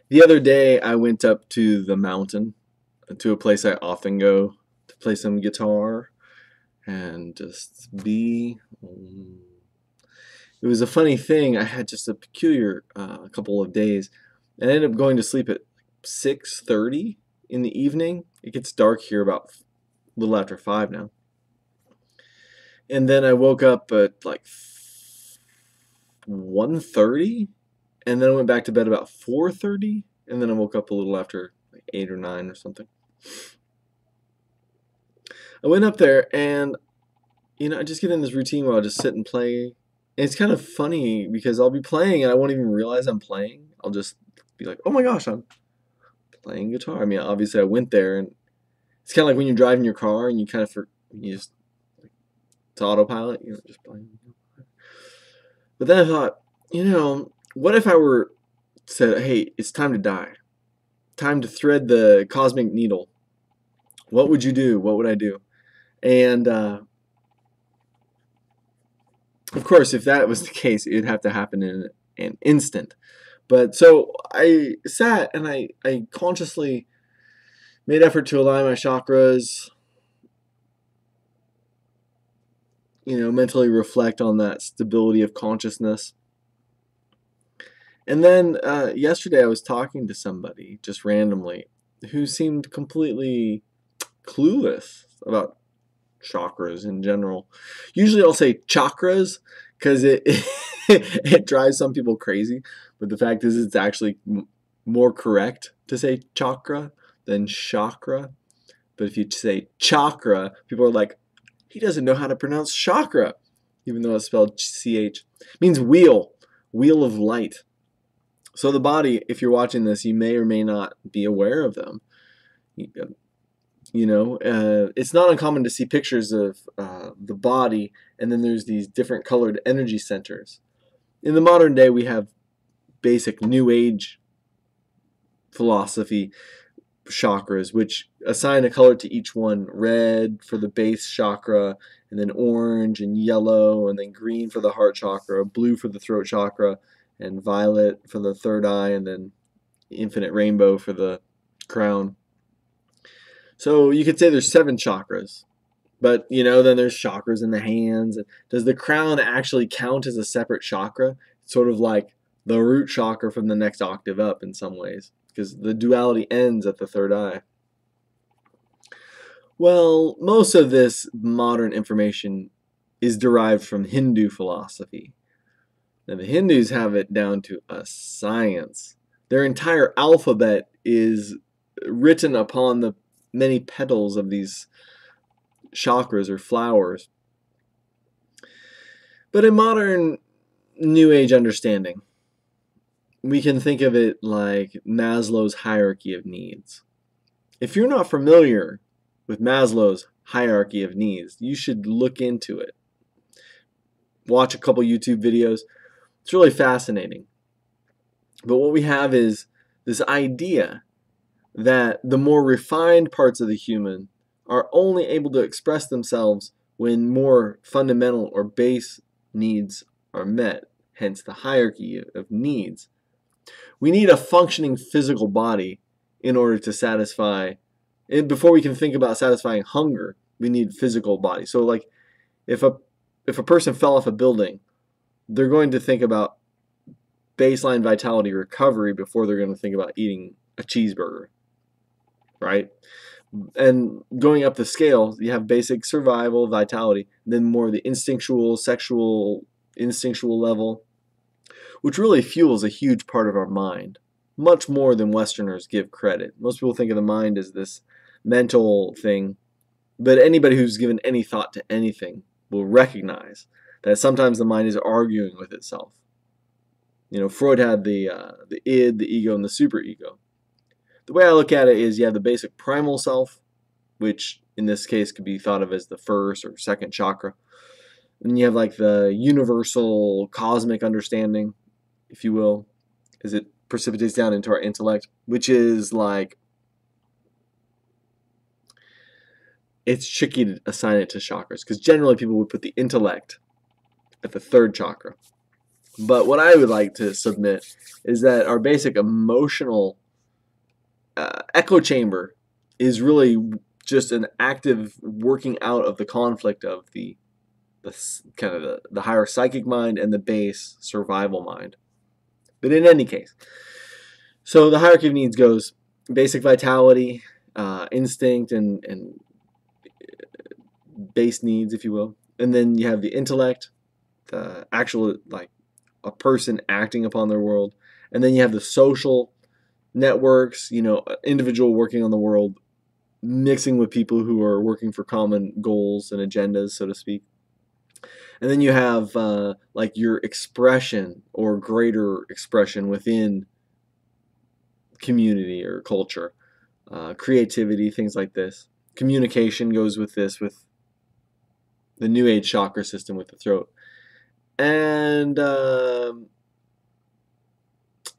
The other day, I went up to the mountain, to a place I often go to play some guitar and just be. It was a funny thing. I had just a peculiar couple of days. I ended up going to sleep at 6:30 in the evening. It gets dark here about a little after 5 now. And then I woke up at like 1:30, and then I went back to bed about 4:30, and then I woke up a little after like 8 or 9 or something. I went up there, and I just get in this routine where I'll just sit and play. And it's kind of funny because I'll be playing and I won't even realize I'm playing. I'll just be like, oh my gosh, I'm playing guitar. I mean, obviously I went there, and it's kind of like when you're driving your car and you just, it's autopilot, just playing. But then I thought, what if I were said, hey, it's time to die. Time to thread the cosmic needle. What would you do? What would I do? And of course, if that was the case, it'd have to happen in an instant. But so I sat and I consciously made effort to align my chakras, mentally reflect on that stability of consciousness. And then yesterday I was talking to somebody just randomly who seemed completely clueless about chakras in general. Usually I'll say chakras because it it drives some people crazy, but the fact is it's actually more correct to say chakra than chakra. But if you say chakra, people are like, he doesn't know how to pronounce chakra, even though it's spelled ch. It means wheel of light. So the body, if you're watching this, you may or may not be aware of them. It's not uncommon to see pictures of the body, and then there's these different colored energy centers. In the modern day, we have basic New Age philosophy chakras, which assign a color to each one: red for the base chakra, and then orange and yellow, and then green for the heart chakra, blue for the throat chakra, and violet for the third eye, and then infinite rainbow for the crown. So you could say there's 7 chakras, but then there's chakras in the hands. Does the crown actually count as a separate chakra? It's sort of like the root chakra from the next octave up in some ways, because the duality ends at the third eye. Well, most of this modern information is derived from Hindu philosophy. Now, the Hindus have it down to a science. Their entire alphabet is written upon the many petals of these chakras or flowers. But in modern New Age understanding, we can think of it like Maslow's hierarchy of needs. If you're not familiar with Maslow's hierarchy of needs, you should look into it. Watch a couple YouTube videos. It's really fascinating. But what we have is this idea that the more refined parts of the human are only able to express themselves when more fundamental or base needs are met, hence the hierarchy of needs. We need a functioning physical body in order to satisfy, and before we can think about satisfying hunger, we need physical body. So like if a person fell off a building, they're going to think about baseline vitality recovery before they're going to think about eating a cheeseburger, right? And going up the scale, you have basic survival, vitality, then more the instinctual, sexual, instinctual level, which really fuels a huge part of our mind, much more than Westerners give credit. Most people think of the mind as this mental thing, but anybody who's given any thought to anything will recognize that sometimes the mind is arguing with itself. Freud had the id, the ego, and the superego. The way I look at it is you have the basic primal self, which in this case could be thought of as the first or second chakra. And you have like the universal cosmic understanding, if you will, as it precipitates down into our intellect, which is like, it's tricky to assign it to chakras because generally people would put the intellect at the third chakra. But what I would like to submit is that our basic emotional echo chamber is really just an active working out of the conflict of the kind of the higher psychic mind and the base survival mind. But in any case, so the hierarchy of needs goes basic vitality, instinct, and base needs, if you will. And then you have the intellect, the actual, like a person acting upon their world. And then you have the social networks, individual working on the world, mixing with people who are working for common goals and agendas, so to speak. And then you have like your expression or greater expression within community or culture, creativity, things like this. Communication goes with this, with the New Age chakra system with the throat. And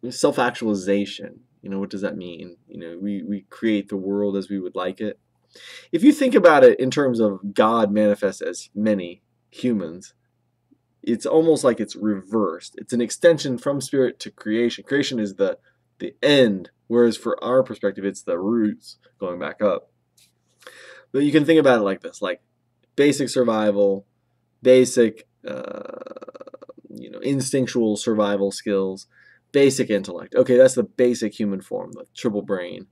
self-actualization. What does that mean? We create the world as we would like it. If you think about it in terms of God manifests as many humans, it's almost like it's reversed. It's an extension from spirit to creation. Creation is the end, whereas for our perspective, it's the roots going back up. But you can think about it like this, like basic survival, basic instinctual survival skills, basic intellect. Okay, that's the basic human form, the triple brain.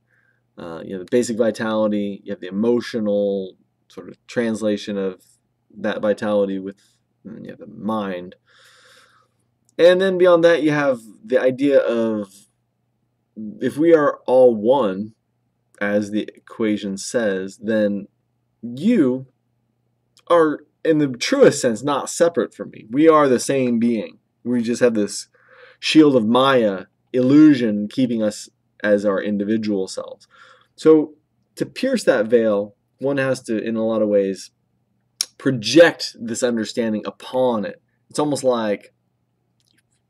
You have the basic vitality, you have the emotional sort of translation of that vitality with you have the mind. And then beyond that, you have the idea of if we are all one, as the equation says, then you are, in the truest sense, not separate from me. We are the same being. We just have this shield of Maya illusion keeping us as our individual selves. So to pierce that veil, one has to, in a lot of ways, project this understanding upon it. It's almost like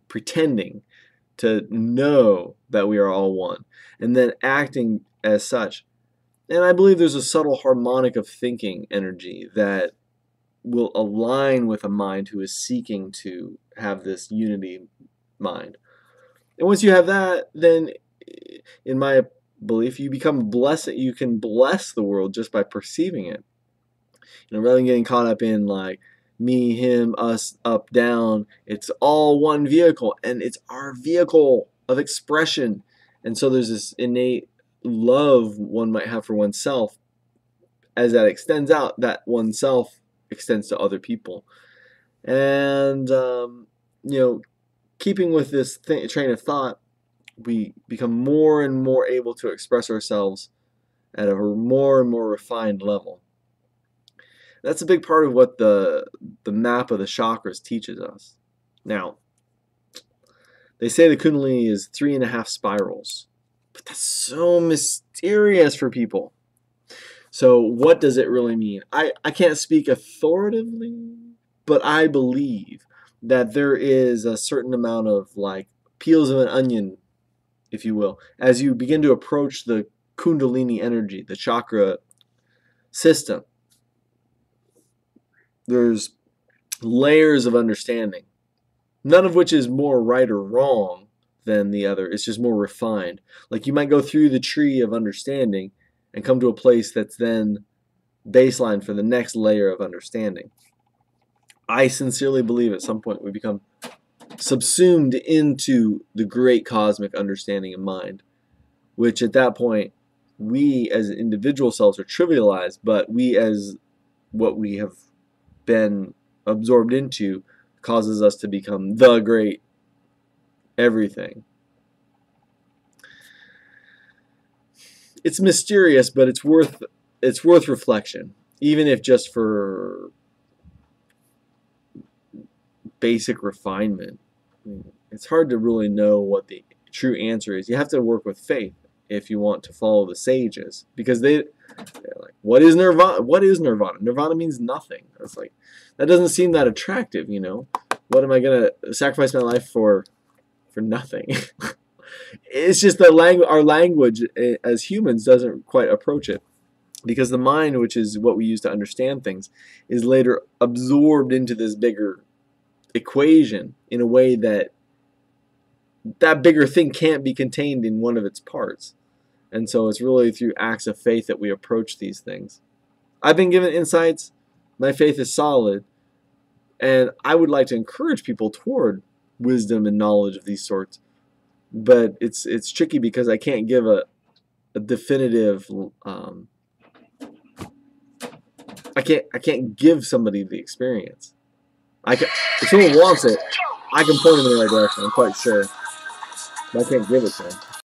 pretending to know that we are all one, and then acting as such. And I believe there's a subtle harmonic of thinking energy that will align with a mind who is seeking to have this unity mind. And once you have that, then in my belief, you become blessed. You can bless the world just by perceiving it. Rather than getting caught up in like me, him, us, up, down, it's all one vehicle, and it's our vehicle of expression. And so there's this innate love one might have for oneself. As that extends out, that oneself extends to other people. And keeping with this train of thought, we become more and more able to express ourselves at a more and more refined level. That's a big part of what the map of the chakras teaches us. Now, they say the Kundalini is 3.5 spirals, but that's so mysterious for people. So what does it really mean? I can't speak authoritatively, but I believe that there is a certain amount of like peels of an onion, if you will, as you begin to approach the Kundalini energy, the chakra system. There's layers of understanding, none of which is more right or wrong than the other. It's just more refined. Like you might go through the tree of understanding and come to a place that's then baseline for the next layer of understanding. I sincerely believe at some point we become subsumed into the great cosmic understanding of mind, which at that point we as individual selves are trivialized, but we as what we have been absorbed into causes us to become the great everything. It's mysterious, but it's worth reflection, even if just for basic refinement. It's hard to really know what the true answer is. You have to work with faith if you want to follow the sages, because they're like, what is nirvana? What is nirvana? Nirvana means nothing. It's like, that doesn't seem that attractive, What am I gonna sacrifice my life for nothing? It's just that our language as humans doesn't quite approach it, because the mind, which is what we use to understand things, is later absorbed into this bigger equation in a way that that bigger thing can't be contained in one of its parts. And so it's really through acts of faith that we approach these things. I've been given insights. My faith is solid. And I would like to encourage people toward wisdom and knowledge of these sorts. But it's tricky because I can't give a definitive I can't give somebody the experience. If someone wants it, I can point them in the right direction, I'm quite sure. But I can't give it to them.